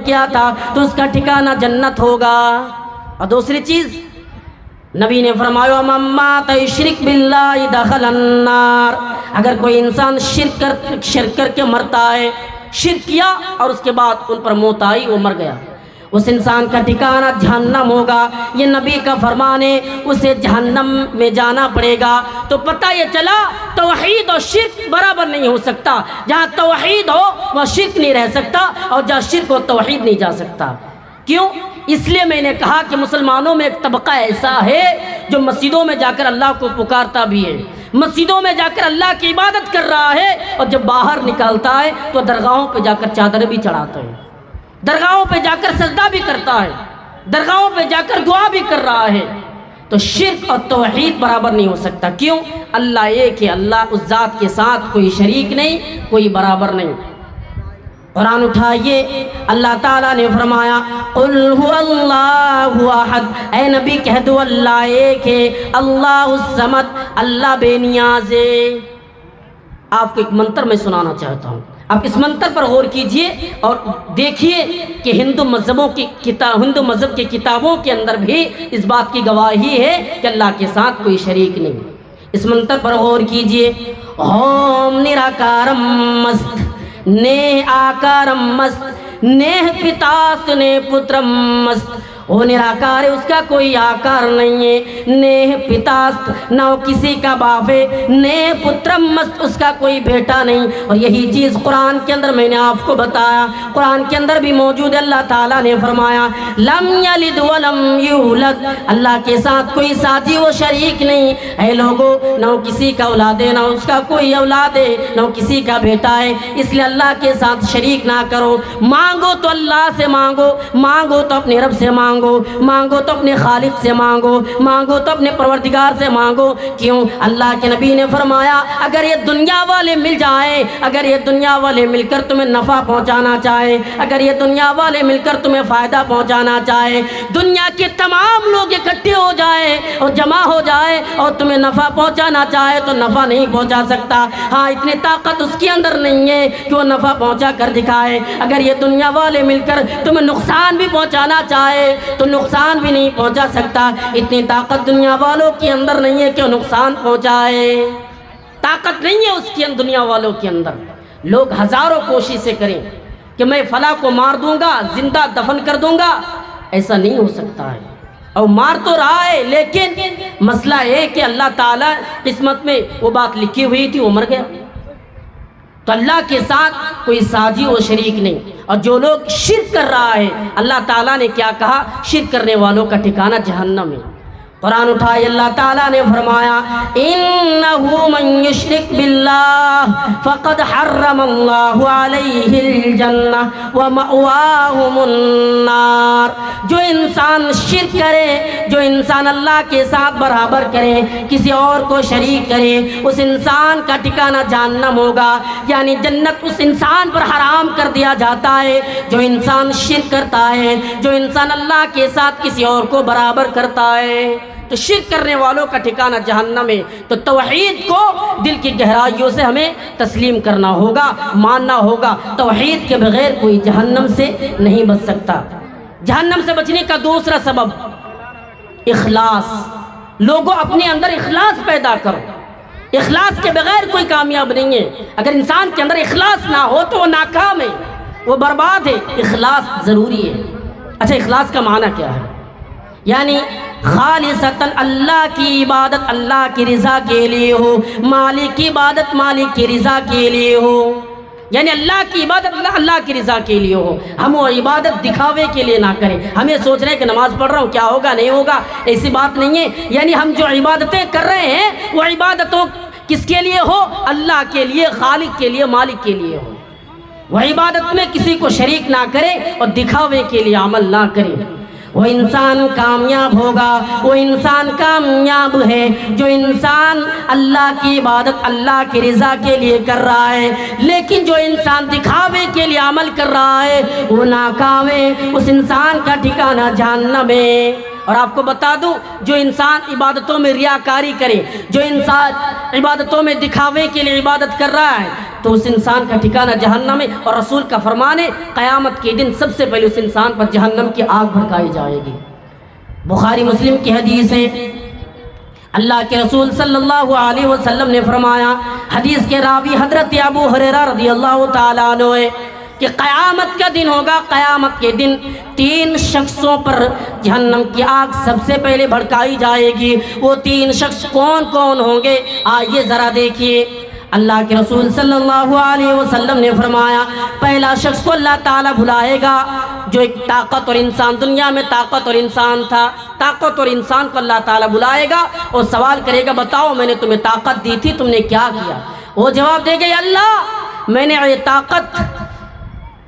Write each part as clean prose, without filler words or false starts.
کیا تھا تو اس کا ٹھکانہ جنت ہوگا۔ اور دوسری چیز نبی نے فرمایا من مات یشرک باللہ دخل النار، اگر کوئی انسان شرک کر کے مرتا ہے، شرک کیا اور اس کے بعد ان پر موت آئی، وہ مر گیا، اس انسان کا ٹھکانہ جہنم ہوگا۔ یہ نبی کا فرمان ہے، اسے جہنم میں جانا پڑے گا۔ تو پتہ یہ چلا توحید اور شرک برابر نہیں ہو سکتا، جہاں توحید ہو وہ شرک نہیں رہ سکتا، اور جہاں شرک ہو توحید نہیں جا سکتا۔ کیوں؟ اس لیے میں نے کہا کہ مسلمانوں میں ایک طبقہ ایسا ہے جو مسجدوں میں جا کر اللہ کو پکارتا بھی ہے، مسجدوں میں جا کر اللہ کی عبادت کر رہا ہے، اور جب باہر نکلتا ہے تو درگاہوں پہ جا کر چادر بھی چڑھاتا ہے، درگاہوں پہ جا کر سجدہ بھی کرتا ہے، درگاہوں پہ جا کر دعا بھی کر رہا ہے۔ تو شرک اور توحید برابر نہیں ہو سکتا۔ کیوں؟ اللہ ایک ہے، اللہ اس ذات کے ساتھ کوئی شریک نہیں، کوئی برابر نہیں۔ قرآن اٹھائیے، اللہ تعالیٰ نے فرمایا قل هو اللہ احد، اے نبی کہہ دو اللہ ایک ہے، اللہ الصمد، اللہ بے نیاز ہے۔ آپ کو ایک منتر میں سنانا چاہتا ہوں، آپ اس منتر پر غور کیجئے اور دیکھیے کہ ہندو مذہب کی کتابوں کے اندر بھی اس بات کی گواہی ہے کہ اللہ کے ساتھ کوئی شریک نہیں۔ اس منتر پر غور کیجئے، اوم نراکارم مست نے آکارم مست نیہ پتاست نے پترم مست، وہ نراکار ہے، اس کا کوئی آکار نہیں ہے، نیہ پتاست نہ کسی کا باپ ہے، نیہ پترم مست اس کا کوئی بیٹا نہیں۔ اور یہی چیز قرآن کے اندر میں نے آپ کو بتایا، قرآن کے اندر بھی موجود ہے۔ اللہ تعالیٰ نے فرمایا لم یلد ولم یولد، اللہ کے ساتھ کوئی ساتھی و شریک نہیں۔ اے لوگو، نہ کسی کا اولاد ہے، نہ اس کا کوئی اولاد ہے، نہ کسی کا بیٹا ہے، اس لیے اللہ کے ساتھ شریک نہ کرو۔ مانگو تو اللہ سے مانگو، مانگو تو اپنے رب سے مانگو، مانگو تو اپنے خالق سے مانگو، مانگو تو اپنے پروردگار سے مانگو۔ کیوں؟ اللہ کے نبی نے فرمایا اگر یہ دنیا والے مل جائیں، اگر یہ دنیا والے مل کر تمہیں نفع پہنچانا چاہے، اگر یہ دنیا والے مل کر تمہیں فائدہ پہنچانا چاہے، دنیا کے تمام لوگ اکٹھے ہو جائیں اور جمع ہو جائے اور تمہیں نفع پہنچانا چاہے تو نفع نہیں پہنچا سکتا۔ ہاں، اتنی طاقت اس کے اندر نہیں ہے کہ وہ نفع پہنچا کر دکھائے۔ اگر یہ دنیا والے مل کر تمہیں نقصان بھی پہنچانا چاہے تو نقصان بھی نہیں پہنچا سکتا۔ اتنی طاقت دنیا والوں کے اندر نہیں ہے کہ وہ نقصان پہنچائے، طاقت نہیں ہے اس کی دنیا والوں کے اندر۔ لوگ ہزاروں کوششیں کریں کہ میں فلاں کو مار دوں گا، زندہ دفن کر دوں گا، ایسا نہیں ہو سکتا ہے۔ اور مار تو رہا ہے، لیکن مسئلہ ہے کہ اللہ تعالیٰ قسمت میں وہ بات لکھی ہوئی تھی، وہ مر گیا۔ تو اللہ کے ساتھ کوئی ساجی و شریک نہیں۔ اور جو لوگ شرک کر رہا ہے، اللہ تعالیٰ نے کیا کہا؟ شرک کرنے والوں کا ٹھکانہ جہنم ہے۔ قرآن اٹھائے، اللہ تعالیٰ نے فرمایا انہ من یشرک باللہ فقد حرم اللہ علیہ الجنہ ومأواہم النار، جو انسان شرک کرے، جو انسان اللہ کے ساتھ برابر کرے، کسی اور کو شریک کرے، اس انسان کا ٹھکانہ جہنم ہوگا، یعنی جنت اس انسان پر حرام کر دیا جاتا ہے جو انسان شرک کرتا ہے، جو انسان اللہ کے ساتھ کسی اور کو برابر کرتا ہے۔ تو شرک کرنے والوں کا ٹھکانہ جہنم ہے۔ تو توحید کو دل کی گہرائیوں سے ہمیں تسلیم کرنا ہوگا، ماننا ہوگا۔ توحید کے بغیر کوئی جہنم سے نہیں بچ سکتا۔ جہنم سے بچنے کا دوسرا سبب اخلاص۔ لوگوں اپنے اندر اخلاص پیدا کرو، اخلاص کے بغیر کوئی کامیاب نہیں ہے۔ اگر انسان کے اندر اخلاص نہ ہو تو وہ ناکام ہے، وہ برباد ہے۔ اخلاص ضروری ہے۔ اچھا، اخلاص کا معنی کیا ہے؟ یعنی خالصتاً اللہ کی عبادت اللہ کی رضا کے لیے ہو، مالک کی عبادت مالک کی رضا کے لیے ہو، یعنی اللہ کی عبادت اللہ کی رضا کے لیے ہو۔ ہم وہ عبادت دکھاوے کے لیے نہ کریں، ہمیں سوچ رہے ہیں کہ نماز پڑھ رہا ہوں، کیا ہوگا نہیں ہوگا، ایسی بات نہیں ہے۔ یعنی ہم جو عبادتیں کر رہے ہیں وہ عبادتوں کس کے لیے ہو؟ اللہ کے لیے، خالق کے لیے، مالک کے لیے ہو۔ وہ عبادت میں کسی کو شریک نہ کرے اور دکھاوے کے لیے عمل نہ کرے۔ وہ انسان کامیاب ہوگا، وہ انسان کامیاب ہے جو انسان اللہ کی عبادت اللہ کی رضا کے لیے کر رہا ہے، لیکن جو انسان دکھاوے کے لیے عمل کر رہا ہے وہ ناکام ہے، اس انسان کا ٹھکانہ جہنم ہے۔ اور آپ کو بتا دوں، جو انسان عبادتوں میں ریاکاری کرے، جو انسان عبادتوں میں دکھاوے کے لیے عبادت کر رہا ہے، تو اس انسان کا ٹھکانہ جہنم ہے، اور رسول کا فرمان ہے قیامت کے دن سب سے پہلے اس انسان پر جہنم کی آگ بھڑکائی جائے گی۔ بخاری مسلم کی حدیث ہے، اللہ کے رسول صلی اللہ علیہ وسلم نے فرمایا، حدیث کے راوی حضرت ابو ہریرہ رضی اللہ تعالیٰ عنہ ہے، کہ قیامت کا دن ہوگا، قیامت کے دن 3 شخصوں پر جہنم کی آگ سب سے پہلے بھڑکائی جائے گی۔ وہ 3 شخص کون کون ہوں گے؟ آئیے ذرا دیکھیے۔ اللہ کے رسول صلی اللہ علیہ وسلم نے فرمایا، پہلا شخص کو اللہ تعالیٰ بلائے گا، جو ایک طاقت اور انسان، دنیا میں طاقت اور انسان تھا، طاقت اور انسان کو اللہ تعالیٰ بلائے گا اور سوال کرے گا، بتاؤ میں نے تمہیں طاقت دی تھی، تم نے کیا کیا؟ وہ جواب دے گا، اللہ میں نے یہ طاقت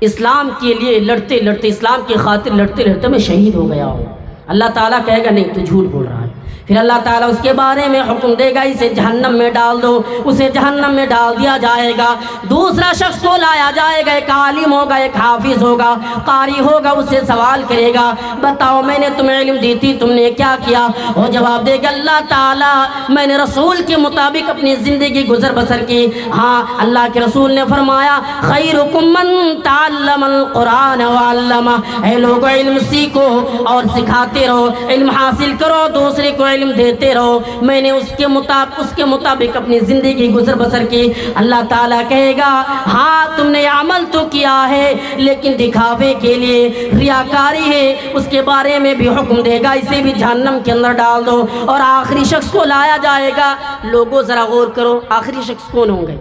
اسلام کے لیے لڑتے لڑتے، اسلام کی خاطر لڑتے لڑتے میں شہید ہو گیا ہوں۔ اللہ تعالیٰ کہے گا، نہیں تو جھوٹ بول رہا ہے۔ پھر اللہ تعالیٰ اس کے بارے میں حکم دے گا، اسے جہنم میں ڈال دو، اسے جہنم میں ڈال دیا جائے گا۔ دوسرا شخص کو لایا جائے گا، ایک عالم ہوگا، ایک حافظ ہوگا، قاری ہوگا، اس سے سوال کرے گا، بتاؤ میں نے تمہیں علم دی تھی، تم نے کیا کیا؟ وہ جواب دے گا، اللہ تعالیٰ میں نے رسول کے مطابق اپنی زندگی گزر بسر کی۔ ہاں، اللہ کے رسول نے فرمایا، خیرکم من تعلم القرآن وعلمہ، اے لوگو علم سیکھو اور سکھاتے رہو، علم حاصل کرو، دوسرے کو علم دیتے رہو۔ میں نے اس کے مطابق اپنی زندگی گزر بسر کی۔ اللہ تعالیٰ کہے گا، ہاں تم نے عمل تو کیا ہے لیکن دکھاوے کے لیے، ریاکاری ہے، اس کے بارے میں بھی حکم دے گا، اسے بھی جہنم کے اندر ڈال دو۔ اور آخری شخص کو لایا جائے گا۔ لوگوں ذرا غور کرو، آخری شخص کون ہوں گے؟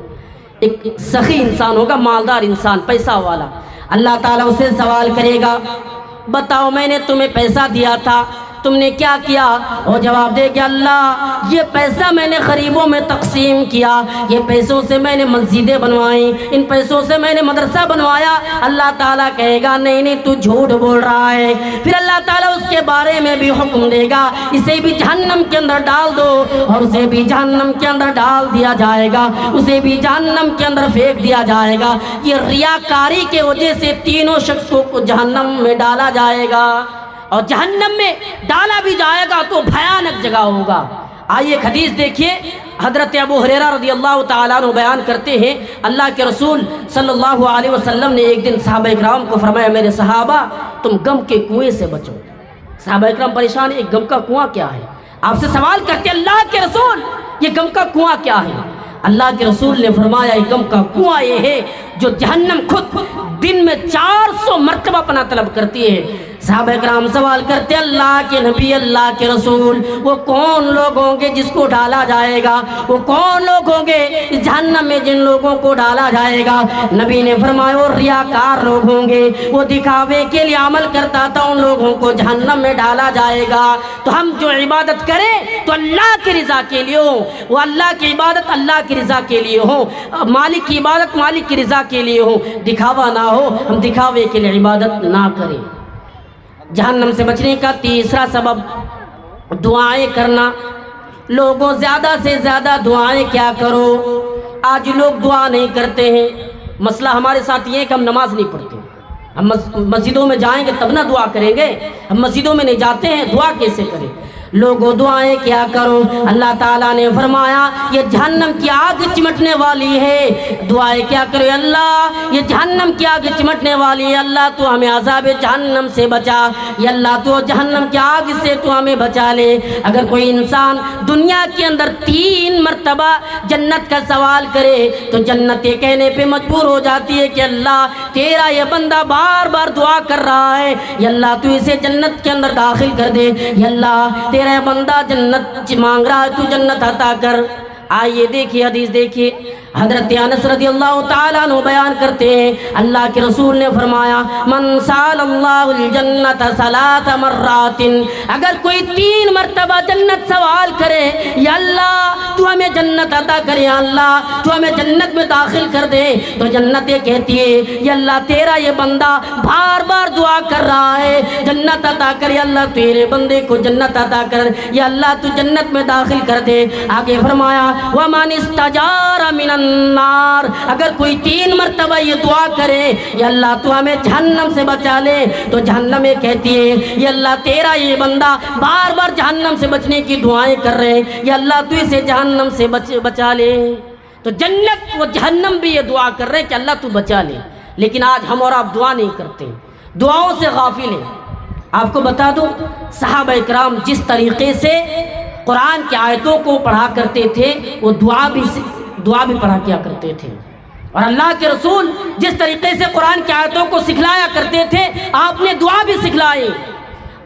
ایک سخی انسان ہوگا، مالدار انسان، پیسہ والا۔ اللہ تعالیٰ اسے سوال کرے گا، بتاؤ میں نے تمہیں پیسہ دیا تھا، تم نے کیا کیا؟ وہ جواب دے کہ اللہ یہ پیسہ میں نے غریبوں میں تقسیم کیا، یہ پیسوں سے میں نے مسجدیں بنوائیں، ان پیسوں سے میں نے مدرسہ بنوایا۔ اللہ تعالیٰ کہے گا، نہیں نہیں تو جھوٹ بول رہا ہے۔ پھر اللہ تعالیٰ اس کے بارے میں بھی حکم دے گا، اسے بھی جہنم کے اندر ڈال دو، اور اسے بھی جہنم کے اندر ڈال دیا جائے گا، اسے بھی جہنم کے اندر پھینک دیا جائے گا۔ یہ ریاکاری کے وجہ سے تینوں شخصوں کو جہنم میں ڈالا جائے گا، اور جہنم میں ڈالا بھی جائے گا تو بھیانک جگہ ہوگا۔ آئیے ایک حدیث دیکھیے، حضرت ابو ہریرہ رضی اللہ تعالیٰ عنہ بیان کرتے ہیں، اللہ کے رسول صلی اللہ علیہ وسلم نے ایک دن صحابہ اکرام کو فرمایا، میرے صحابہ تم غم کے کنویں سے بچو۔ صحابہ اکرام پریشان، ایک غم کا کنواں کیا ہے؟ آپ سے سوال کرتے، اللہ کے رسول یہ غم کا کنواں کیا ہے؟ اللہ کے رسول نے فرمایا، یہ غم کا کنواں یہ ہے جو جہنم خود دن میں 400 مرتبہ پناہ طلب کرتی ہے۔ صحابہ اکرام سوال کرتے، اللہ کے نبی، اللہ کے رسول، وہ کون لوگ ہوں گے جس کو ڈالا جائے گا؟ وہ کون لوگ ہوں گے اس جہنم میں جن لوگوں کو ڈالا جائے گا؟ نبی نے فرمایا، وہ ریاکار لوگ ہوں گے، وہ دکھاوے کے لیے عمل کرتا تھا، ان لوگوں کو جہنم میں ڈالا جائے گا۔ تو ہم جو عبادت کریں تو اللہ کی رضا کے لیے ہو، وہ اللہ کی عبادت اللہ کی رضا کے لیے ہو، مالک کی عبادت مالک کی رضا کے لیے ہو، دکھاوا نہ ہو، ہم دکھاوے کے لیے عبادت نہ کریں۔ جہنم سے بچنے کا تیسرا سبب دعائیں کرنا۔ لوگوں زیادہ سے زیادہ دعائیں کیا کرو۔ آج لوگ دعا نہیں کرتے ہیں۔ مسئلہ ہمارے ساتھ یہ ہے کہ ہم نماز نہیں پڑھتے۔ ہم مسجدوں میں جائیں گے تب نہ دعا کریں گے، ہم مسجدوں میں نہیں جاتے ہیں، دعا کیسے کریں؟ لوگوں دعائیں کیا کرو۔ اللہ تعالیٰ نے فرمایا، یہ جہنم کی آگ چمٹنے والی ہے، دعائیں کیا کرو، اللہ یہ جہنم کی آگ چمٹنے والی ہے، اللہ تو ہمیں عذاب جہنم سے بچا، یا اللہ تو جہنم کی آگ سے تو ہمیں بچا لے۔ اگر کوئی انسان دنیا کے اندر 3 مرتبہ جنت کا سوال کرے تو جنت یہ کہنے پہ مجبور ہو جاتی ہے کہ اللہ تیرا یہ بندہ بار بار دعا کر رہا ہے، یا اللہ تو اسے جنت کے اندر داخل کر دے، یا اللہ تیرا بندہ جنت مانگ رہا ہے تو جنت عطا کر۔ آئیے دیکھیے حدیث دیکھیے، حضرت انس رضی اللہ تعالیٰ عنہ بیان کرتے ہیں، اللہ کے رسول نے فرمایا، من سال اللہ الجنت 3 مرات، اگر کوئی 3 مرتبہ جنت سوال کرے، یا اللہ تو ہمیں جنت عطا کر، یا اللہ تو ہمیں جنت میں داخل کر دے، تو جنت یہ کہتی ہے، یا اللہ تیرا یہ بندہ بار بار دعا کر رہا ہے، جنت عطا کر، یا اللہ تیرے بندے کو جنت عطا کر، یا اللہ تو جنت میں داخل کر دے۔ آگے فرمایا، وَمَنِ اسْتَجَارَ مِنَ النار، اگر کوئی 3 مرتبہ یہ دعا کرے یا اللہ تو ہمیں جہنم سے بچا لے، تو جہنم یہ کہتی ہے یا اللہ تیرا یہ بندہ بار بار جہنم سے بچنے کی دعائیں کر رہے ہیں، یا اللہ تو اسے جہنم سے بچا لے۔ تو جنت و جہنم بھی یہ دعا کر رہے ہیں کہ اللہ تو بچا لے، لیکن آج ہم اور آپ دعا نہیں کرتے، دعاؤں سے غافل ہیں۔ آپ کو بتا دوں صحابہ اکرام جس طریقے سے قرآن کی آیتوں کو پڑھا کرتے تھے وہ دعا بھی پڑھا کیا کرتے تھے، اور اللہ کے رسول جس طریقے سے قرآن کی آیتوں کو سکھلایا کرتے تھے آپ نے دعا بھی سکھلائی۔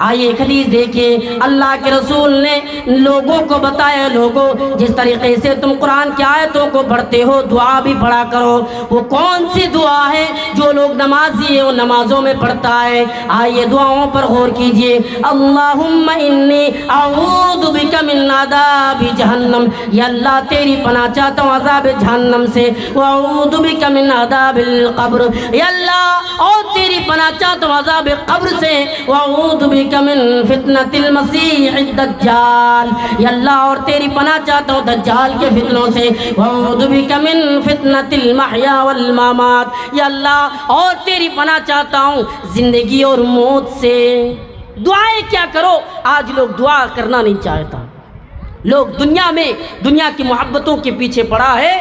آئیے ایک حدیث دیکھیے، اللہ کے رسول نے لوگوں کو بتایا، لوگوں جس طریقے سے تم قرآن کی آیتوں کو پڑھتے ہو دعا بھی پڑھا کرو۔ وہ کون سی دعا ہے جو لوگ نمازی ہیں وہ نمازوں میں پڑھتا ہے؟ آئیے دعاؤں پر غور کیجئے۔ اللہم انی اعوذ بک من عذاب جہنم، یا اللہ تیری پناہ چاہتا ہوں عذاب جہنم سے، واعوذ بک من عذاب القبر، یا اللہ اور تیری پناہ چاہتا ہوں عذاب قبر سے، واعوذ بک من فتنة المسیح الدجال، یا اللہ اور تیری پناہ چاہتا ہوں دجال کے فتنوں سے، واعوذ بک من فتنة المحیا والممات، یا اللہ اور تیری پناہ چاہتا ہوں زندگی اور موت سے۔ دعائیں کیا کرو، آج لوگ دعا کرنا نہیں چاہتا، لوگ دنیا کی محبتوں کے پیچھے پڑا ہے،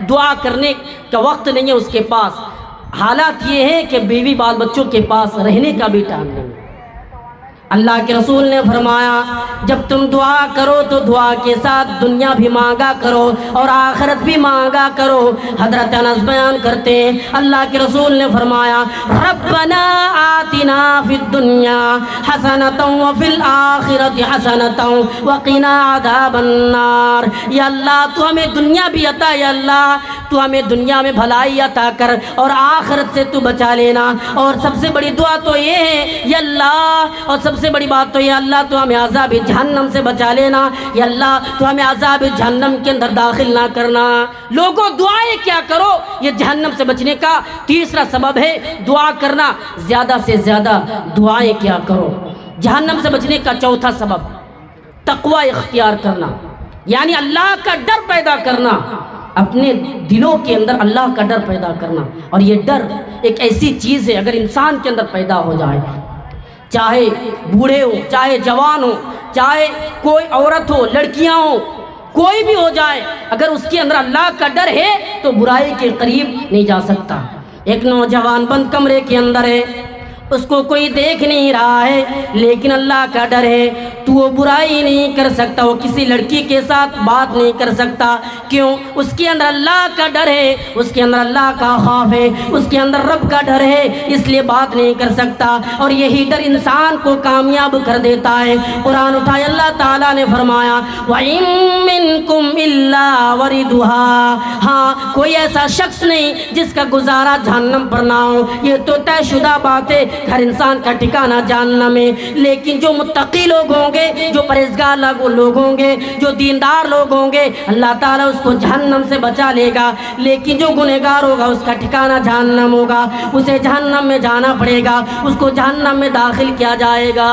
دعا کرنے کا وقت نہیں ہے اس کے پاس۔ حالات یہ ہے کہ بیوی بال بچوں کے پاس رہنے کا بھی ٹائم نہیں۔ اللہ کے رسول نے فرمایا جب تم دعا کرو تو دعا کے ساتھ دنیا بھی مانگا کرو اور آخرت بھی مانگا کرو۔ حضرت انس بیان کرتے ہیں اللہ کے رسول نے فرمایا ربنا آتنا فی الدنیا حسنۃ وفی الآخرۃ حسنۃ وقنا عذاب النار، یا اللہ تو ہمیں دنیا بھی عطا، یا اللہ تو ہمیں دنیا میں بھلائی عطا کر اور آخرت سے تو بچا لینا۔ اور سب سے بڑی دعا تو یہ ہے یا اللہ، اور سب سے بڑی بات تو یہ اللہ تو ہمیں عذاب جہنم سے بچا لینا، یا اللہ تو ہمیں عذاب جہنم کے اندر داخل نہ کرنا۔ لوگوں دعائیں کیا کرو، یہ جہنم سے بچنے کا تیسرا سبب ہے دعا کرنا، زیادہ سے زیادہ دعائیں کیا کرو۔ جہنم سے بچنے کا چوتھا سبب تقوی اختیار کرنا، یعنی اللہ کا ڈر پیدا کرنا، اپنے دلوں کے اندر اللہ کا ڈر پیدا کرنا۔ اور یہ ڈر ایک ایسی چیز ہے اگر انسان کے اندر پیدا ہو جائے، چاہے بوڑھے ہو، چاہے جوان ہو، چاہے کوئی عورت ہو، لڑکیاں ہو، کوئی بھی ہو جائے، اگر اس کے اندر اللہ کا ڈر ہے تو برائی کے قریب نہیں جا سکتا۔ ایک نوجوان بند کمرے کے اندر ہے، اس کو کوئی دیکھ نہیں رہا ہے، لیکن اللہ کا ڈر ہے تو وہ برائی نہیں کر سکتا، وہ کسی لڑکی کے ساتھ بات نہیں کر سکتا۔ کیوں؟ اس کے اندر اللہ کا ڈر ہے، اس کے اندر اللہ کا خوف ہے، اس کے اندر رب کا ڈر ہے، اس لیے بات نہیں کر سکتا۔ اور یہی ڈر انسان کو کامیاب کر دیتا ہے۔ قرآن اٹھائے اللہ تعالیٰ نے فرمایا وَإِن مِّنكُمْ إِلَّا وَرِدُهَا، ہاں کوئی ایسا شخص نہیں جس کا گزارا جہنم پر نہ ہو، یہ تو طے شدہ بات ہے، ہر انسان کا ٹھکانہ جہنم ہے۔ لیکن جو متقی لوگ ہوں گے، جو پرہیزگار لوگ ہوں گے، جو دیندار لوگ ہوں گے، اللہ تعالیٰ اس کو جہنم سے بچا لے گا۔ لیکن جو گنہگار ہوگا اس کا ٹھکانہ جہنم ہوگا، اسے جہنم میں جانا پڑے گا، اس کو جہنم میں داخل کیا جائے گا۔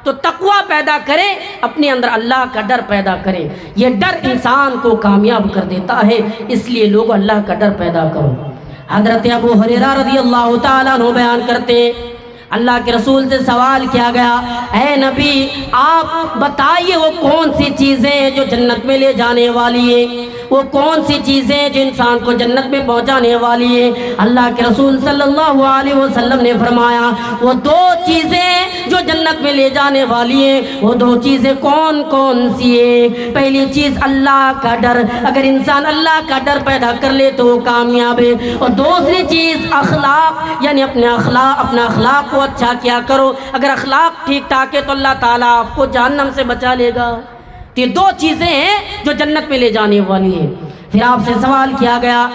تو تقوی پیدا کرے، اپنے اندر اللہ کا ڈر پیدا کرے، یہ ڈر انسان کو کامیاب کر دیتا ہے، اس لیے لوگ اللہ کا ڈر پیدا کرو۔ حضرت ابو ہریرہ رضی اللہ تعالیٰ عنہ بیان کرتے اللہ کے رسول سے سوال کیا گیا اے نبی آپ بتائیے وہ کون سی چیزیں جو جنت میں لے جانے والی ہے، وہ کون سی چیزیں جو انسان کو جنت میں پہنچانے والی ہے؟ اللہ کے رسول صلی اللہ علیہ وسلم نے فرمایا وہ 2 چیزیں جو جنت میں لے جانے والی ہیں، وہ 2 چیزیں کون کون سی ہیں؟ پہلی چیز اللہ کا ڈر، اگر انسان اللہ کا ڈر پیدا کر لے تو وہ کامیاب ہے۔ اور دوسری چیز اخلاق، یعنی اپنا اخلاق کو اچھا کیا کرو، اگر اخلاق ٹھیک ٹھاک ہے تو اللہ تعالیٰ آپ کو جہنم سے بچا لے گا۔ یہ 2 چیزیں ہیں جو جنت میں لے جانے والی ہیں۔ پھر آپ سے سوال کیا گیا،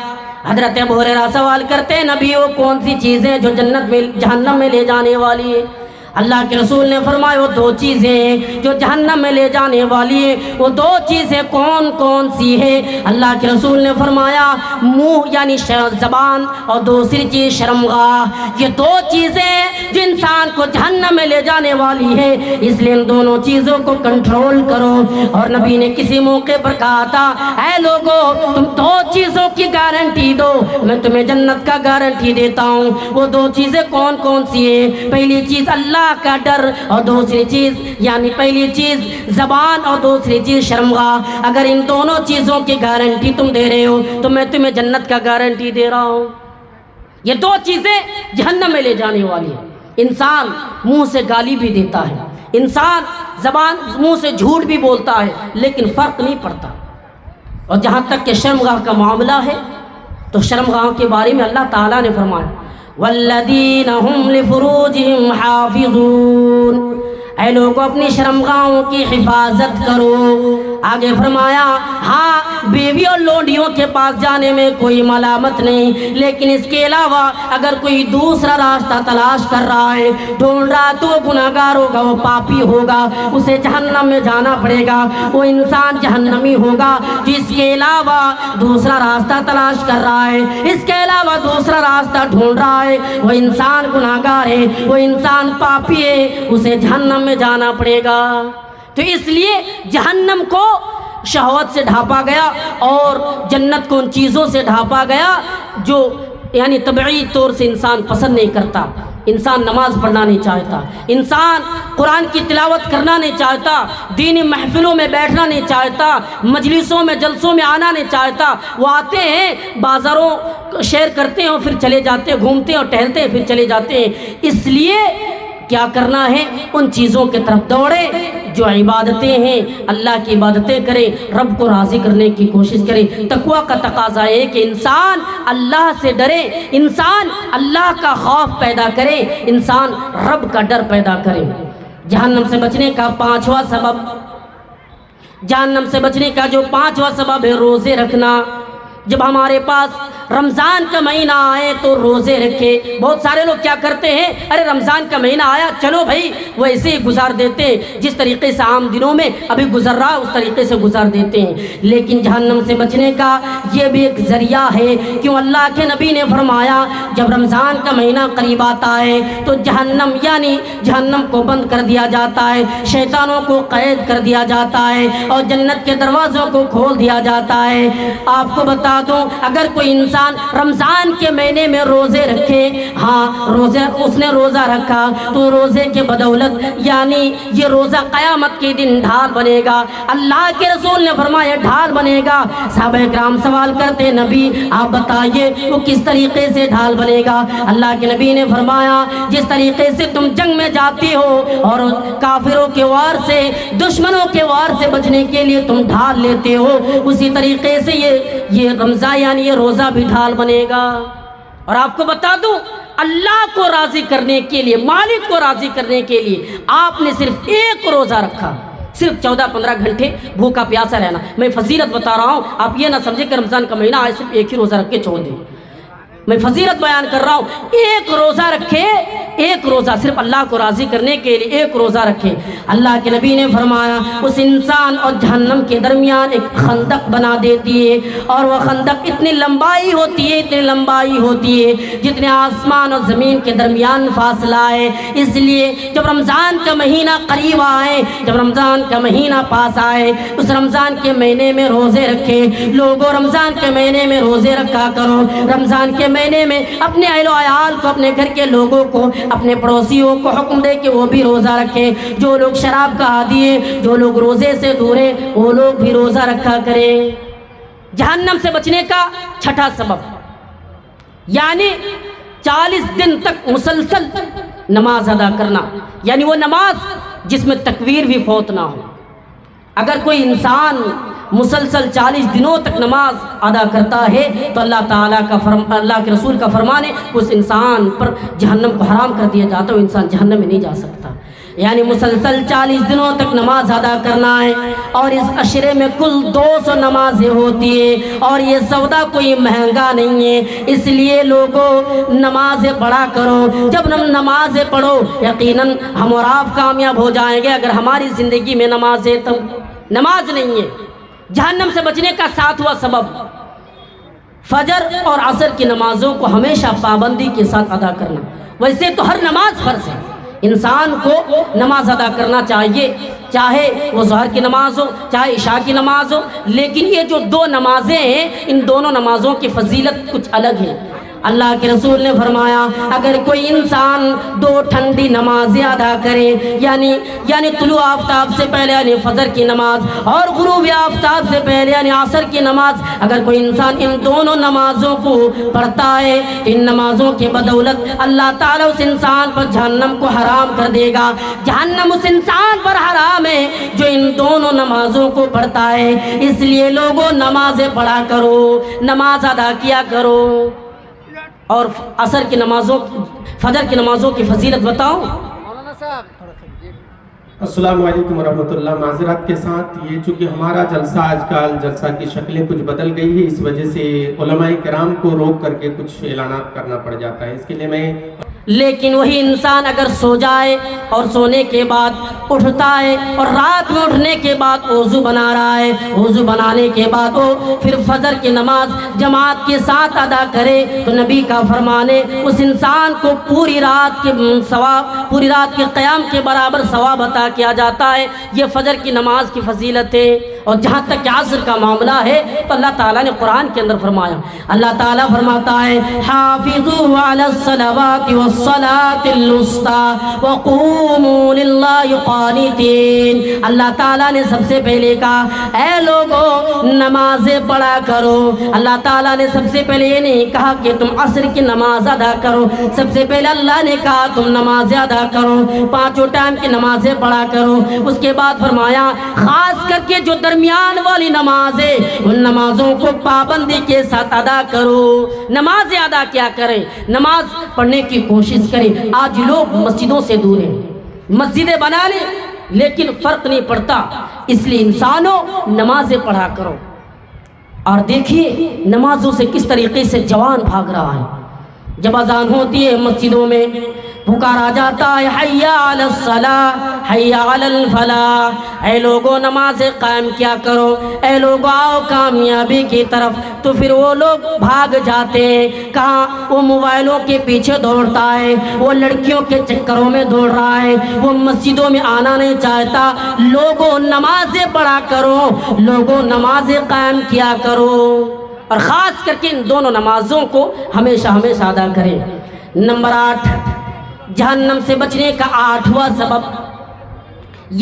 حضرت ابو ہریرہ سوال کرتے ہیں نبی وہ کون سی چیزیں جو جہنم میں لے جانے والی ہے؟ اللہ کے رسول نے فرمایا وہ دو چیزیں جو جہنم میں لے جانے والی ہیں، وہ دو چیزیں کون کون سی ہیں؟ اللہ کے رسول نے فرمایا منہ یعنی زبان، اور دوسری چیز شرمگاہ۔ یہ دو چیزیں جو انسان کو جہنم میں لے جانے والی ہے، اس لیے ان دونوں چیزوں کو کنٹرول کرو۔ اور نبی نے کسی موقع پر کہا تھا اے لوگو تم دو چیزوں کی گارنٹی دو، میں تمہیں جنت کا گارنٹی دیتا ہوں۔ وہ دو چیزیں کون کون سی ہیں؟ پہلی چیز اللہ کا ڈر، اور دوسری چیز یعنی پہلی چیز زبان اور دوسری چیز شرمگاہ۔ اگر ان دونوں چیزوں کی گارنٹی تم دے رہے ہو تو میں تمہیں جنت کا گارنٹی دے رہا ہوں۔ یہ دو چیزیں جہنم میں لے جانے والی ہیں۔ انسان منہ سے گالی بھی دیتا ہے، انسان زبان منہ سے جھوٹ بھی بولتا ہے، لیکن فرق نہیں پڑتا۔ اور جہاں تک کہ شرمگاہ کا معاملہ ہے تو شرمگاہ کے بارے میں اللہ تعالیٰ نے فرمایا والذین هم لفروجهم حافظون، اے لوگوں اپنی شرمگاہوں کی حفاظت کرو۔ آگے فرمایا ہاں بیوی اور لونڈیوں کے پاس جانے میں کوئی ملامت نہیں، لیکن اس کے علاوہ اگر کوئی دوسرا راستہ تلاش کر رہا ہے، ڈھونڈ رہا تو وہ گناہگار ہوگا، وہ پاپی ہوگا، اسے جہنم میں جانا پڑے گا، وہ انسان جہنمی ہوگا جس کے علاوہ دوسرا راستہ تلاش کر رہا ہے، اس کے علاوہ دوسرا راستہ ڈھونڈ رہا ہے، وہ انسان گناہگار ہے، وہ انسان پاپی ہے، اسے جہنم میں جانا پڑے گا۔ تو اس لیے جہنم کو شہوت سے ڈھانپا گیا اور جنت کو ان چیزوں سے ڈھانپا گیا جو یعنی طبعی طور سے انسان پسند نہیں کرتا۔ انسان نماز پڑھنا نہیں چاہتا، انسان قرآن کی تلاوت کرنا نہیں چاہتا، دینی محفلوں میں بیٹھنا نہیں چاہتا، مجلسوں میں جلسوں میں آنا نہیں چاہتا۔ وہ آتے ہیں بازاروں شیئر کرتے ہیں اور پھر چلے جاتے ہیں، گھومتے ہیں اور ٹہلتے ہیں پھر چلے جاتے ہیں۔ اس لیے کیا کرنا ہے؟ ان چیزوں کی طرف دوڑے جو عبادتیں ہیں، اللہ کی عبادتیں کرے، رب کو راضی کرنے کی کوشش کرے۔ تقوی کا تقاضا ہے کہ انسان اللہ سے ڈرے، انسان اللہ کا خوف پیدا کرے، انسان رب کا ڈر پیدا کرے۔ جہنم سے بچنے کا پانچواں سبب، جہنم سے بچنے کا جو پانچواں سبب ہے روزے رکھنا۔ جب ہمارے پاس رمضان کا مہینہ آئے تو روزے رکھے۔ بہت سارے لوگ کیا کرتے ہیں، ارے رمضان کا مہینہ آیا چلو بھائی وہ ایسے ہی گزار دیتے ہیں، جس طریقے سے عام دنوں میں ابھی گزر رہا اس طریقے سے گزار دیتے ہیں۔ لیکن جہنم سے بچنے کا یہ بھی ایک ذریعہ ہے، کیوں اللہ کے نبی نے فرمایا جب رمضان کا مہینہ قریب آتا ہے تو جہنم یعنی جہنم کو بند کر دیا جاتا ہے، شیطانوں کو قید کر دیا جاتا ہے اور جنت کے دروازوں کو کھول دیا جاتا ہے۔ آپ کو بتا دوں اگر کوئی انسان رمضان کے مہینے میں روزے رکھے، ہاں روزے اس نے روزہ رکھا تو روزے کے بدولت یعنی یہ روزہ قیامت کے دن ڈھال بنے گا۔ اللہ کے رسول نے فرمایا ڈھال بنے گا۔ صحابہ کرام سوال کرتے نبی آپ بتائیے وہ کس طریقے سے ڈھال بنے گا؟ اللہ کے نبی نے فرمایا جس طریقے سے تم جنگ میں جاتے ہو اور کافروں کے وار سے، دشمنوں کے وار سے بچنے کے لیے تم ڈھال لیتے ہو، اسی طریقے سے یہ رمضان یعنی یہ روزہ بھی ڈھال بنے گا۔ اور آپ کو بتا دوں اللہ کو راضی کرنے کے لیے، مالک کو راضی کرنے کے لیے آپ نے صرف ایک روزہ رکھا، صرف 14-15 گھنٹے بھوکا پیاسا رہنا۔ میں فضیلت بتا رہا ہوں، آپ یہ نہ سمجھے کہ رمضان کا مہینہ آئے صرف ایک ہی روزہ رکھ کے چھوڑ دیں۔ میں فضیلت بیان کر رہا ہوں، ایک روزہ رکھے، ایک روزہ صرف اللہ کو راضی کرنے کے لیے ایک روزہ رکھے۔ اللہ کے نبی نے فرمایا اس انسان اور جہنم کے درمیان ایک خندق بنا دیتی ہے، اور وہ خندق اتنی لمبائی ہوتی ہے، اتنی لمبائی ہوتی ہے جتنے آسمان اور زمین کے درمیان فاصلہ ہے۔ اس لیے جب رمضان کا مہینہ قریب آئے، جب رمضان کا مہینہ پاس آئے، اس رمضان کے مہینے میں روزے رکھے۔ لوگوں رمضان کے مہینے میں روزے رکھا کرو، رمضان کے مہینے میں اپنے اہل و عیال کو، اپنے گھر کے لوگوں کو، اپنے پڑوسیوں کو حکم دے کہ وہ بھی روزہ رکھے۔ جو لوگ شراب کا عادی ہیں، جو لوگ روزے سے دور ہیں، وہ لوگ بھی روزہ رکھا کریں۔ جہنم سے بچنے کا چھٹا سبب یعنی 40 دن تک مسلسل نماز ادا کرنا، یعنی وہ نماز جس میں تکبیر بھی فوت نہ ہو۔ اگر کوئی انسان مسلسل 40 دنوں تک نماز ادا کرتا ہے تو اللہ تعالیٰ کا اللہ کے رسول کا فرمان ہے اس انسان پر جہنم کو حرام کر دیا جاتا ہے، وہ انسان جہنم میں نہیں جا سکتا۔ یعنی مسلسل 40 دنوں تک نماز ادا کرنا ہے، اور اس عشرے میں کل 200 نمازیں ہوتی ہیں، اور یہ سودا کوئی مہنگا نہیں ہے، اس لیے لوگوں نمازیں پڑھا کرو۔ جب ہم نمازیں پڑھو یقیناً ہم اور آپ کامیاب ہو جائیں گے۔ اگر ہماری زندگی میں نماز ہے تو نماز نہیں ہے، جہنم سے بچنے کا ساتواں سبب فجر اور عصر کی نمازوں کو ہمیشہ پابندی کے ساتھ ادا کرنا۔ ویسے تو ہر نماز فرض ہے، انسان کو نماز ادا کرنا چاہیے، چاہے وہ ظہر کی نماز ہو چاہے عشاء کی نماز ہو، لیکن یہ جو 2 نمازیں ہیں ان دونوں نمازوں کی فضیلت کچھ الگ ہے۔ اللہ کے رسول نے فرمایا اگر کوئی انسان 2 ٹھنڈی نمازیں ادا کرے، یعنی طلوع آفتاب سے پہلے یعنی فجر کی نماز اور غروب آفتاب سے پہلے یعنی عصر کی نماز، اگر کوئی انسان ان دونوں نمازوں کو پڑھتا ہے تو ان نمازوں کے بدولت اللہ تعالیٰ اس انسان پر جہنم کو حرام کر دے گا۔ جہنم اس انسان پر حرام ہے جو ان دونوں نمازوں کو پڑھتا ہے۔ اس لیے لوگوں نمازیں پڑھا کرو، نماز ادا کیا کرو۔ اور عصر کی نمازوں فجر کی نمازوں کی فضیلت بتاؤ۔ السلام علیکم ورحمۃ اللہ۔ معذرت کے ساتھ یہ چونکہ ہمارا جلسہ آج کل جلسہ کی شکلیں کچھ بدل گئی ہے، اس وجہ سے علماء کرام کو روک کر کے کچھ اعلانات کرنا پڑ جاتا ہے، اس کے لیے میں لیکن وہی انسان اگر سو جائے اور سونے کے بعد اٹھتا ہے اور رات میں اٹھنے کے بعد وضو بنا رہا ہے، وضو بنانے کے بعد وہ پھر فجر کی نماز جماعت کے ساتھ ادا کرے تو نبی کا فرمان ہے اس انسان کو پوری رات کے قیام کے برابر ثواب عطا کیا جاتا ہے۔ یہ فجر کی نماز کی فضیلت ہے۔ اور جہاں تک کہ عصر کا معاملہ ہے تو اللہ تعالیٰ نے قرآن کے اندر فرمایا، اللہ تعالیٰ فرماتا ہے حافظوا علی الصلوات والصلاة الوسطى وقوموا للہ قانتین۔ اللہ تعالیٰ نے سب سے پہلے کہا اے لوگوں نمازیں پڑھا کرو۔ اللہ تعالیٰ نے سب سے پہلے یہ نہیں کہا کہ تم عصر کی نماز ادا کرو، سب سے پہلے اللہ نے کہا تم نمازیں ادا کرو، 5 ٹائم کی نمازیں پڑھا کرو۔ اس کے بعد فرمایا خاص کر کے جو درمیان والی نمازیں ان نمازوں کو پابندی کے ساتھ ادا کرو، نمازیں ادا کیا کریں، نماز پڑھنے کی کوشش کریں۔ آج لوگ مسجدوں سے دور ہیں، مسجدیں بنا لیں لیکن فرق نہیں پڑتا، اس لیے انسانوں نمازیں پڑھا کرو۔ اور دیکھیے نمازوں سے کس طریقے سے جوان بھاگ رہا ہے۔ جب اذان ہوتی ہے مسجدوں میں پکارا جاتا ہے حی علی الصلاۃ حی علی الفلاح، اے لوگوں نماز قائم کیا کرو، اے لوگ آؤ کامیابی کی طرف، تو پھر وہ لوگ بھاگ جاتے ہیں۔ کہاں؟ وہ موبائلوں کے پیچھے دوڑتا ہے، وہ لڑکیوں کے چکروں میں دوڑ رہا ہے، وہ مسجدوں میں آنا نہیں چاہتا۔ لوگوں نمازیں پڑھا کرو، لوگوں نمازیں قائم کیا کرو، اور خاص کر کے ان دونوں نمازوں کو ہمیشہ ادا کریں۔ نمبر 8 جہنم سے بچنے کا 8واں سبب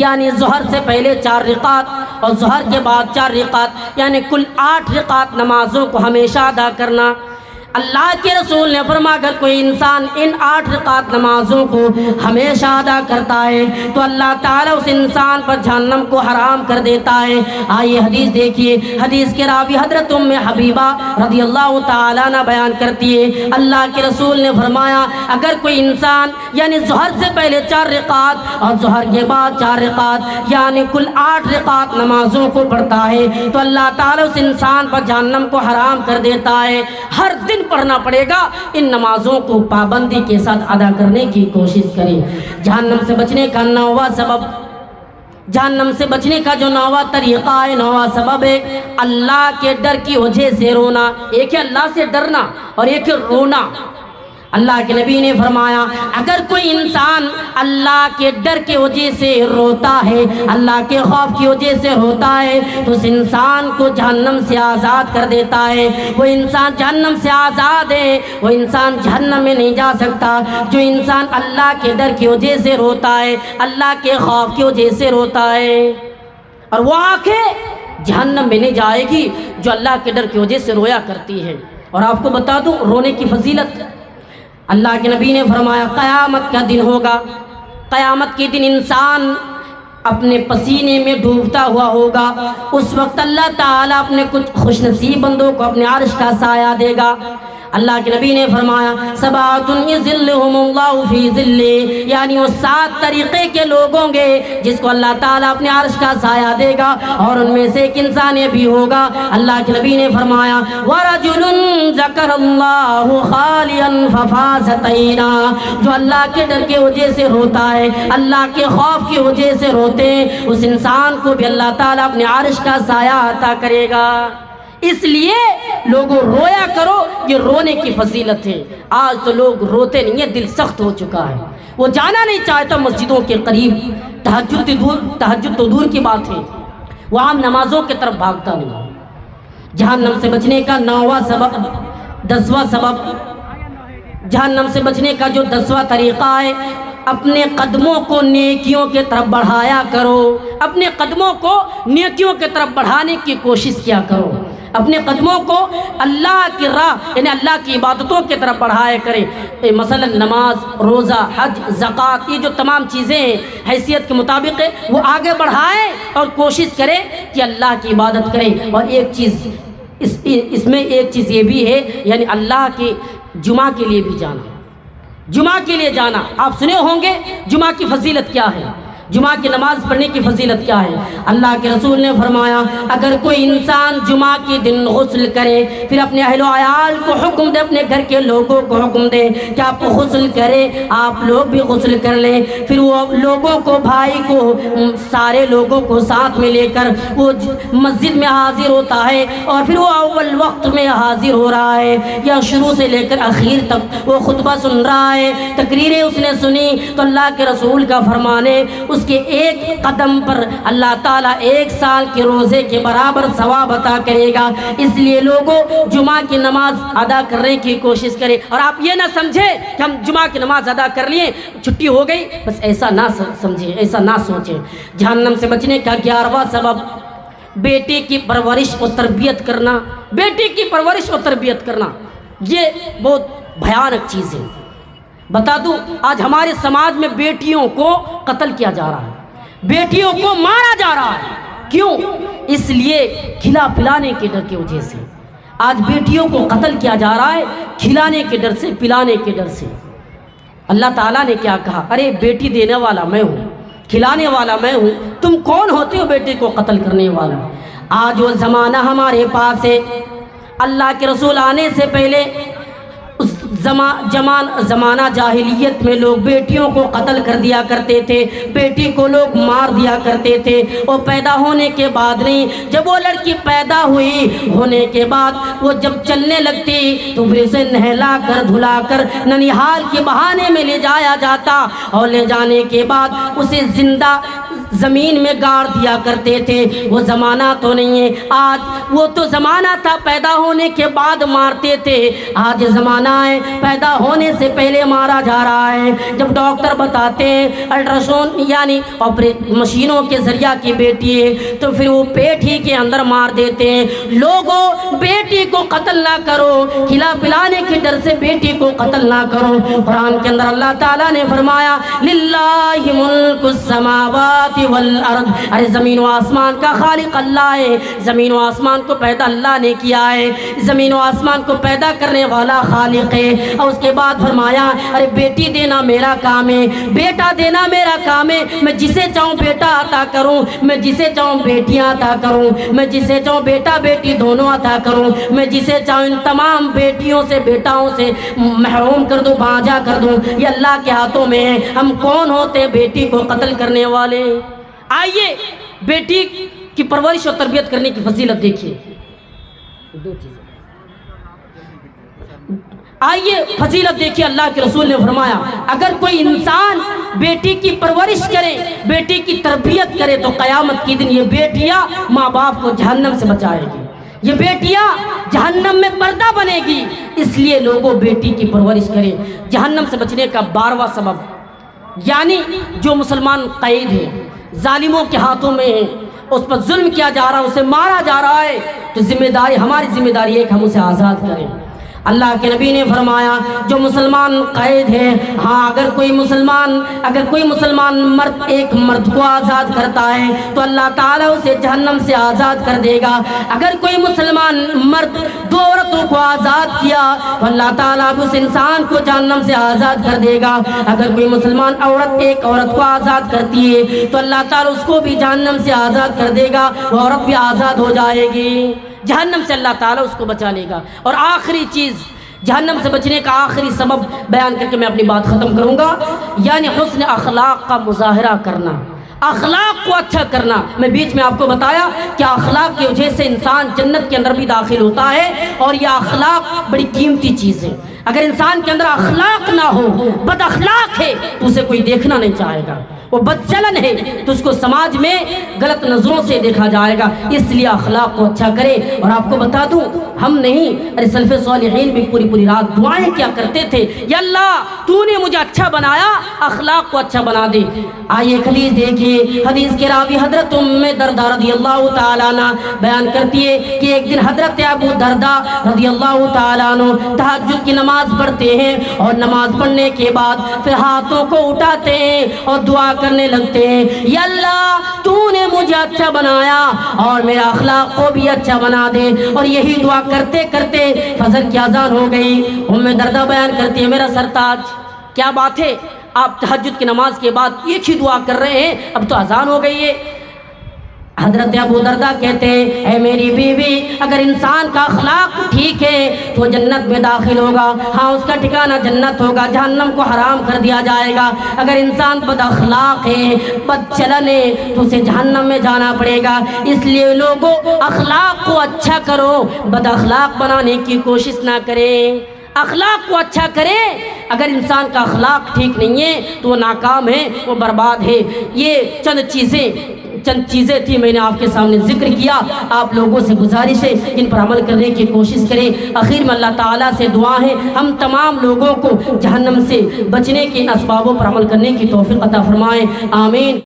یعنی ظہر سے پہلے 4 رکعت اور ظہر کے بعد 4 رکعت یعنی کل 8 رکعت نمازوں کو ہمیشہ ادا کرنا۔ اللہ کے رسول نے فرمایا اگر کوئی انسان ان 8 رکعت نمازوں کو ہمیشہ ادا کرتا ہے تو اللہ تعالیٰ اس انسان پر جہنم کو حرام کر دیتا ہے۔ آئیے حدیث دیکھیے، حدیث کے راوی حضرت ام حبیبہ رضی اللہ تعالیٰ عنہ بیان کرتی ہے اللہ کے رسول نے فرمایا اگر کوئی انسان یعنی ظہر سے پہلے 4 رکعت اور ظہر کے بعد 4 رکعت یعنی کل 8 رکعت نمازوں کو پڑھتا ہے تو اللہ تعالیٰ اس انسان پر جہنم کو حرام کر دیتا ہے۔ ہر دن پڑھنا پڑے گا، ان نمازوں کو پابندی کے ساتھ ادا کرنے کی کوشش کریں۔ جہنم سے بچنے کا 9واں سبب، جہنم سے بچنے کا جو 9واں طریقہ ہے، 9واں سبب ہے اللہ کے ڈر کی وجہ سے رونا۔ ایک ہے اللہ سے ڈرنا اور ایک ہے رونا۔ اللہ کے نبی نے فرمایا اگر کوئی انسان اللہ کے ڈر کی وجہ سے روتا ہے، اللہ کے خوف کی وجہ سے روتا ہے تو اس انسان کو جہنم سے آزاد کر دیتا ہے۔ وہ انسان جہنم سے آزاد ہے، وہ انسان جہنم میں نہیں جا سکتا۔ جو انسان اللہ کے ڈر کی وجہ سے روتا ہے، اللہ کے خوف کی وجہ سے روتا ہے، اور وہ آنکھیں جہنم میں نہیں جائے گی جو اللہ کے ڈر کی وجہ سے رویا کرتی ہے۔ اور آپ کو بتا دوں رونے کی فضیلت، اللہ کے نبی نے فرمایا قیامت کا دن ہوگا، قیامت کے دن انسان اپنے پسینے میں ڈوبتا ہوا ہوگا، اس وقت اللہ تعالیٰ اپنے کچھ خوش نصیب بندوں کو اپنے عرش کا سایہ دے گا۔ اللہ کے نبی نے فرمایا سبعۃ یظلھم اللہ فی ظلہ، یعنی وہ 7 طریقے کے لوگ ہوں گے جس کو اللہ تعالیٰ اپنے عرش کا سایہ دے گا، اور ان میں سے ایک انسان یہ بھی ہوگا، اللہ کے نبی نے فرمایا ورجل ذکر اللہ خالیا ففاضت عیناہ، جو اللہ کے ڈر کے وجہ سے روتا ہے، اللہ کے خوف کی وجہ سے روتے ہیں، اس انسان کو بھی اللہ تعالیٰ اپنے عرش کا سایہ عطا کرے گا۔ اس لیے لوگوں رویا کرو، یہ رونے کی فضیلت ہے۔ آج تو لوگ روتے نہیں ہیں، دل سخت ہو چکا ہے، وہ جانا نہیں چاہتا مسجدوں کے قریب، تہجد تو دور کی بات ہے، وہ عام نمازوں کی طرف بھاگتا نہیں۔ جہنم سے بچنے کا 9واں سبب، 10واں سبب، جہنم سے بچنے کا جو 10واں طریقہ ہے، اپنے قدموں کو نیکیوں کے طرف بڑھایا کرو، اپنے قدموں کو نیکیوں کے طرف بڑھانے کی کوشش کیا کرو، اپنے قدموں کو اللہ کی راہ یعنی اللہ کی عبادتوں کی طرف بڑھایا کرے، مثلا نماز، روزہ، حج، زکوٰۃ، یہ جو تمام چیزیں حیثیت کے مطابق ہے وہ آگے بڑھائے اور کوشش کرے کہ اللہ کی عبادت کرے۔ اور ایک چیز اس میں ایک چیز یہ بھی ہے، یعنی اللہ کے جمعہ کے لیے بھی جانا، جمعہ کے لیے جانا۔ آپ سنے ہوں گے جمعہ کی فضیلت کیا ہے، جمعہ کی نماز پڑھنے کی فضیلت کیا ہے۔ اللہ کے رسول نے فرمایا اگر کوئی انسان جمعہ کے دن غسل کرے، پھر اپنے اہل و عیال کو حکم دے، اپنے گھر کے لوگوں کو حکم دے کہ آپ غسل کرے، آپ لوگ بھی غسل کر لیں، پھر وہ لوگوں کو، بھائی کو، سارے لوگوں کو ساتھ میں لے کر وہ مسجد میں حاضر ہوتا ہے، اور پھر وہ اول وقت میں حاضر ہو رہا ہے یا شروع سے لے کر اخیر تک وہ خطبہ سن رہا ہے، تقریریں اس نے سنی، تو اللہ کے رسول کا فرمان ہے اس کے ایک قدم پر اللہ تعالیٰ 1 سال کے روزے کے برابر ثواب عطا کرے گا۔ اس لیے لوگوں جمعہ کی نماز ادا کرنے کی کوشش کریں، اور آپ یہ نہ سمجھے کہ ہم جمعہ کی نماز ادا کر لیے چھٹی ہو گئی، بس ایسا نہ سمجھیں، ایسا نہ سوچیں۔ جہنم سے بچنے کا 11واں سبب بیٹے کی پرورش و تربیت کرنا، بیٹے کی پرورش و تربیت کرنا، یہ بہت بھیانک چیز ہے۔ بتا دوں آج ہمارے سماج میں بیٹیوں کو قتل کیا جا رہا ہے، بیٹیوں کو مارا جا رہا ہے، کیوں؟ اس لیے کھلا پلانے کے ڈر کی وجہ سے آج بیٹیوں کو قتل کیا جا رہا ہے، کھلانے کے ڈر سے، پلانے کے ڈر سے۔ اللہ تعالیٰ نے کیا کہا؟ ارے بیٹی دینے والا میں ہوں، کھلانے والا میں ہوں، تم کون ہوتے ہو بیٹے کو قتل کرنے والا؟ آج وہ زمانہ ہمارے پاس ہے، اللہ کے رسول آنے سے پہلے اس زمانہ جاہلیت میں لوگ بیٹیوں کو قتل کر دیا کرتے تھے، بیٹی کو لوگ مار دیا کرتے تھے، اور پیدا ہونے کے بعد نہیں، جب وہ لڑکی پیدا ہوئی ہونے کے بعد وہ جب چلنے لگتی تو پھر اسے نہلا کر دھلا کر ننیحال کے بہانے میں لے جایا جاتا، اور لے جانے کے بعد اسے زندہ زمین میں گاڑ دیا کرتے تھے۔ وہ زمانہ تو نہیں ہے آج، وہ تو زمانہ تھا پیدا ہونے کے بعد مارتے تھے، آج زمانہ ہے پیدا ہونے سے پہلے مارا جا رہا ہے۔ جب ڈاکٹر بتاتے ہیں الٹراساؤنڈ یعنی مشینوں کے ذریعہ کی بیٹی ہے تو پھر وہ پیٹ ہی کے اندر مار دیتے ہیں۔ لوگوں بیٹی کو قتل نہ کرو، کھلا پلانے کے ڈر سے بیٹی کو قتل نہ کرو۔ قرآن کے اندر اللہ تعالیٰ نے فرمایا للہ ملک السماوات والارض، ارے زمین و آسمان کا خالق اللہ ہے، زمین و آسمان کو پیدا اللہ نے کیا ہے، زمین و آسمان کو پیدا کرنے والا خالق ہے۔ اور اس کے بعد فرمایا ارے بیٹی دینا میرا کام ہے، بیٹا دینا میرا کام ہے، میں جسے چاہوں بیٹا عطا کروں، میں جسے چاہوں بیٹیاں عطا کروں، میں جسے چاہوں بیٹا بیٹی دونوں عطا کروں، میں جسے چاہوں ان تمام بیٹیوں سے بیٹاؤں سے محروم کر دوں، باجا کر دوں، یہ اللہ کے ہاتھوں میں ہے۔ ہم کون ہوتے بیٹی کو قتل کرنے والے؟ آئیے بیٹی کی پرورش اور تربیت کرنے کی فضیلت دیکھیے، دو چیزیں آئیے فضیلت دیکھیے۔ اللہ کے رسول نے فرمایا اگر کوئی انسان بیٹی کی پرورش کرے، بیٹی کی تربیت کرے تو قیامت کے دن یہ بیٹیاں ماں باپ کو جہنم سے بچائے گی، یہ بیٹیاں جہنم میں پردہ بنے گی۔ اس لیے لوگوں بیٹی کی پرورش کریں۔ جہنم سے بچنے کا 12واں سبب، یعنی جو مسلمان قید ہے، ظالموں کے ہاتھوں میں ہے، اس پر ظلم کیا جا رہا ہے، اسے مارا جا رہا ہے، تو ذمہ داری، ہماری ذمہ داری ہے کہ ہم اسے آزاد کریں۔ اللہ کے نبی نے فرمایا جو مسلمان قید ہے، ہاں اگر کوئی مسلمان مرد ایک مرد کو آزاد کرتا ہے تو اللہ تعالیٰ اسے جہنم سے آزاد کر دے گا۔ اگر کوئی مسلمان مرد 2 عورتوں کو آزاد کیا تو اللہ تعالیٰ اس انسان کو جہنم سے آزاد کر دے گا۔ اگر کوئی مسلمان عورت ایک عورت کو آزاد کرتی ہے تو اللہ تعالیٰ اس کو بھی جہنم سے آزاد کر دے گا، وہ عورت بھی آزاد ہو جائے گی، جہنم سے اللہ تعالیٰ اس کو بچا لے گا۔ اور آخری چیز، جہنم سے بچنے کا آخری سبب بیان کر کے میں اپنی بات ختم کروں گا، یعنی حسن اخلاق کا مظاہرہ کرنا، اخلاق کو اچھا کرنا۔ میں بیچ میں آپ کو بتایا کہ اخلاق کی وجہ سے انسان جنت کے اندر بھی داخل ہوتا ہے، اور یہ اخلاق بڑی قیمتی چیز ہے۔ اگر انسان کے اندر اخلاق نہ ہو، بد اخلاق ہے تو اسے کوئی دیکھنا نہیں چاہے گا، وہ بدچلن ہے تو اس کو سماج میں غلط نظروں سے دیکھا جائے گا۔ اس لیے اخلاق کو اچھا کرے۔ اور آپ کو بتا دوں، ہم نہیں، ارے سلف صالحین بھی پوری رات دعائیں کیا کرتے تھے، یا اللہ تو نے مجھے اچھا بنایا، اخلاق کو اچھا بنا دے۔ آئیے حدیث دیکھیے، حدیث کے راوی حضرت ام دردہ رضی اللہ تعالیٰ عنہ بیان کرتی ہے کہ ایک دن حضرت ابو دردہ رضی اللہ تعالیٰ عنہ تہجد کی نماز پڑھتے ہیں، اور نماز پڑھنے کے بعد پھر ہاتھوں کو اٹھاتے ہیں اور دعا کرنے لگتے ہیں، یا اللہ تو نے مجھے اچھا بنایا اور میرا اخلاق کو بھی اچھا بنا دے۔ اور یہی دعا کرتے کرتے فجر کی اذان ہو گئی۔ ام دردہ بیان کرتی ہے، میرا سرتاج کیا بات ہے، آپ تہجد کی نماز کے بعد ایک ہی دعا کر رہے ہیں، اب تو اذان ہو گئی ہے۔ حضرت ابو دردہ کہتے ہیں، اے میری بیوی، اگر انسان کا اخلاق ٹھیک ہے تو جنت میں داخل ہوگا، ہاں اس کا ٹھکانہ جنت ہوگا، جہنم کو حرام کر دیا جائے گا۔ اگر انسان بد اخلاق ہے، بد چلن ہے تو اسے جہنم میں جانا پڑے گا۔ اس لیے لوگوں، اخلاق کو اچھا کرو، بد اخلاق بنانے کی کوشش نہ کریں، اخلاق کو اچھا کرے۔ اگر انسان کا اخلاق ٹھیک نہیں ہے تو وہ ناکام ہے، وہ برباد ہے۔ یہ چند چیزیں تھی میں نے آپ کے سامنے ذکر کیا، آپ لوگوں سے گزارش ہے ان پر عمل کرنے کی کوشش کریں۔ آخر میں اللہ تعالیٰ سے دعا ہے ہم تمام لوگوں کو جہنم سے بچنے کے اسبابوں پر عمل کرنے کی توفیق عطا فرمائیں، آمین۔